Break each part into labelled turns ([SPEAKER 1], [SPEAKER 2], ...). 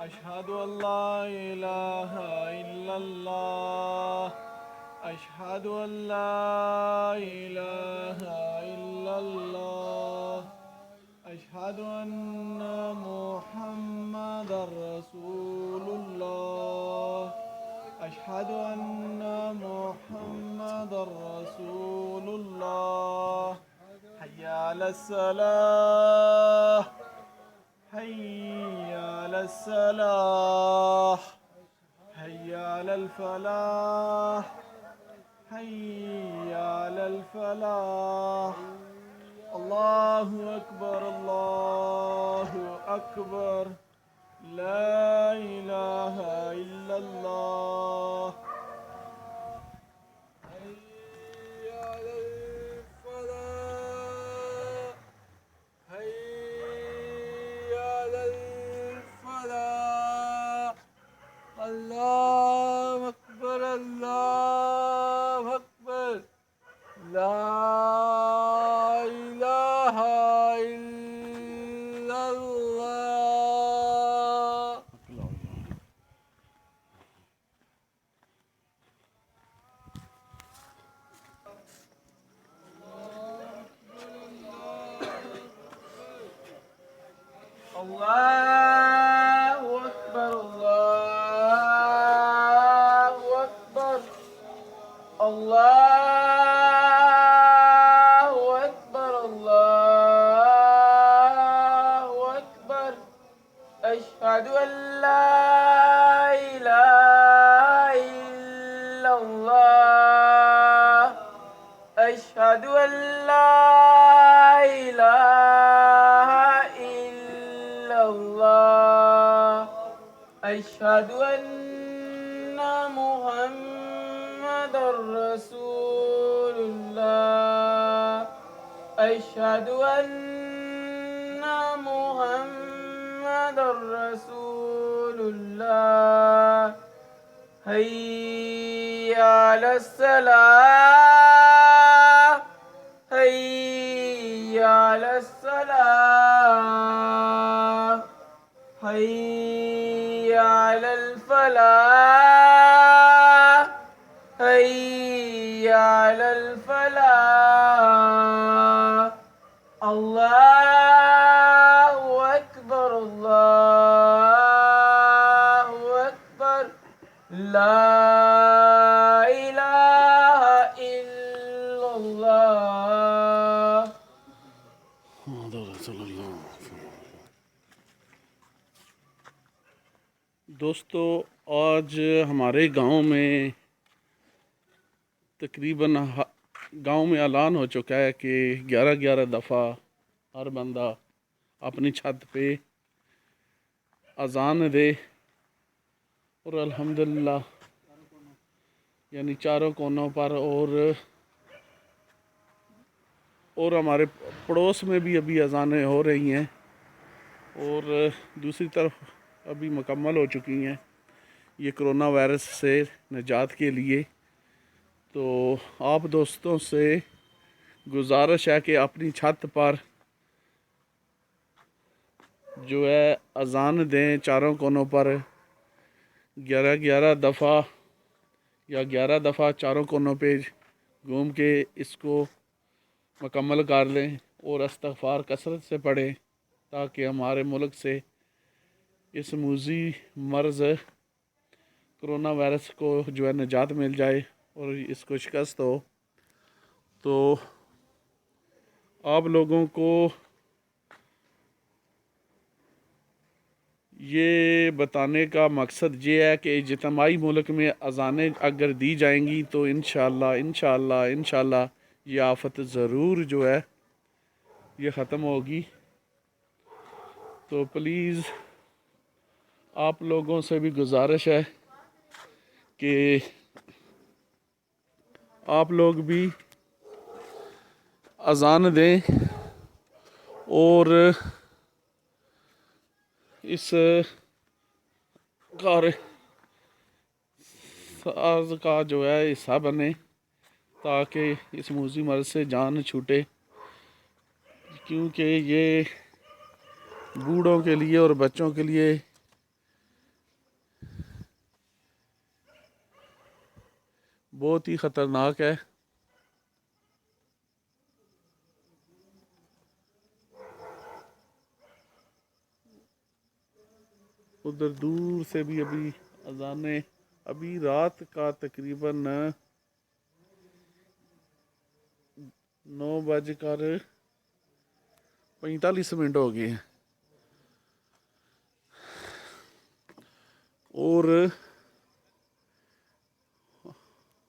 [SPEAKER 1] أشهد أن لا إله إلا الله أشهد أن لا إله إلا الله أشهد أن محمد رسول الله أشهد أن محمد رسول الله حي على الصلاة حي على الصلاة حي على الفلاح حي على الفلاح الله أكبر الله أكبر لا إله إلا الله حي على الفلاح حي على الفلاح الله أكبر الله أكبر لا إله إلا الله الله أكبر الله أكبر الله أكبر الله أكبر أشهد أن لا إله إلا الله أشهد أن لا إله إلا الله أشهد أن محمد رسول الله أشهد أن محمد رسول الله حي على الصلاة حي على الصلاة حي على الفلاح حي على الفلاح الله أكبر الله أكبر لا إله إلا الله
[SPEAKER 2] دوستو، آج ہمارے گاؤں میں تقریباً گاؤں میں اعلان ہو چکا ہے کہ 11 دفعہ ہر بندہ اپنی چھت پہ اذان دے، اور الحمدللہ یعنی چاروں کونوں پر اور ہمارے پڑوس میں بھی ابھی اذانیں ہو رہی ہیں، اور دوسری طرف ابھی مکمل ہو چکی ہیں یہ کرونا وائرس سے نجات کے لیے۔ تو آپ دوستوں سے گزارش ہے کہ اپنی چھت پر جو ہے اذان دیں، چاروں کونوں پر 11 دفعہ یا 11 دفعہ چاروں کونوں پہ گھوم کے اس کو مکمل کر لیں، اور استغفار کثرت سے پڑھیں تاکہ ہمارے ملک سے اس موذی مرض کرونا وائرس کو جو ہے نجات مل جائے اور اس کو شکست ہو۔ تو آپ لوگوں کو یہ بتانے کا مقصد یہ ہے کہ اجتماعی ملک میں اذانیں اگر دی جائیں گی تو انشاءاللہ یہ آفت ضرور جو ہے یہ ختم ہوگی۔ تو پلیز آپ لوگوں سے بھی گزارش ہے کہ آپ لوگ بھی اذان دیں اور اس ساز کا جو ہے حصہ بنے تاکہ اس موذی مرض سے جان چھوٹے، کیونکہ یہ بوڑھوں کے لیے اور بچوں کے لیے بہت ہی خطرناک ہے. ادھر دور سے بھی ابھی اذانیں، ابھی رات کا تقریباً 9:45 ہو گئے ہیں.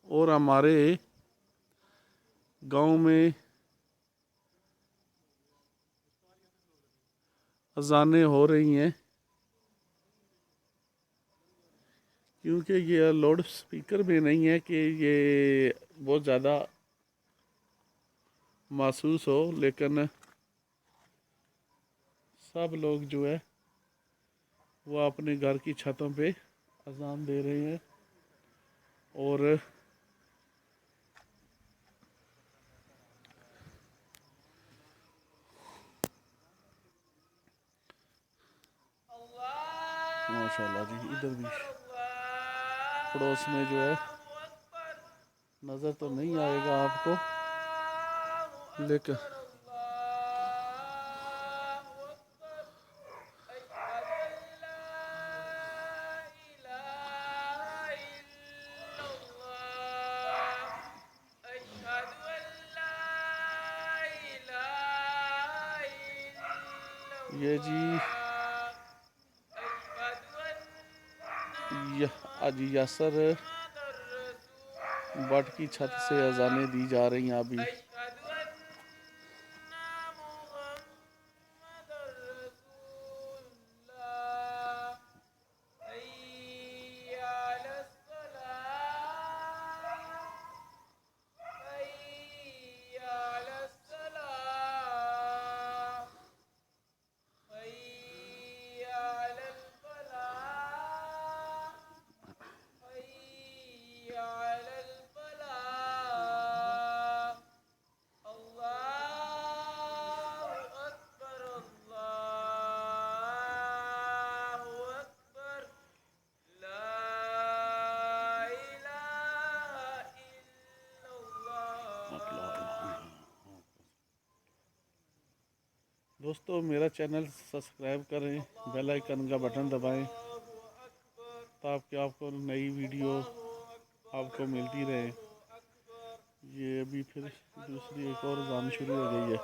[SPEAKER 2] اور ہمارے گاؤں میں اذانیں ہو رہی ہیں، کیونکہ یہ لاؤڈ سپیکر بھی نہیں ہے کہ یہ بہت زیادہ محسوس ہو، لیکن سب لوگ جو ہے وہ اپنے گھر کی چھتوں پہ اذان دے رہے ہیں. اور ماشاء اللہ جی ادھر بھی پڑوس میں جو ہے نظر تو نہیں آئے گا آپ کو، لیکن یہ جی آج یاسر بٹ کی چھت سے اذانیں دی جا رہی ہیں ابھی. دوستو میرا چینل سبسکرائب کریں، بیل آئیکن کا بٹن دبائیں تاکہ آپ کو نئی ویڈیو آپ کو ملتی رہے. یہ ابھی پھر دوسری ایک اور اذان شروع ہو گئی ہے.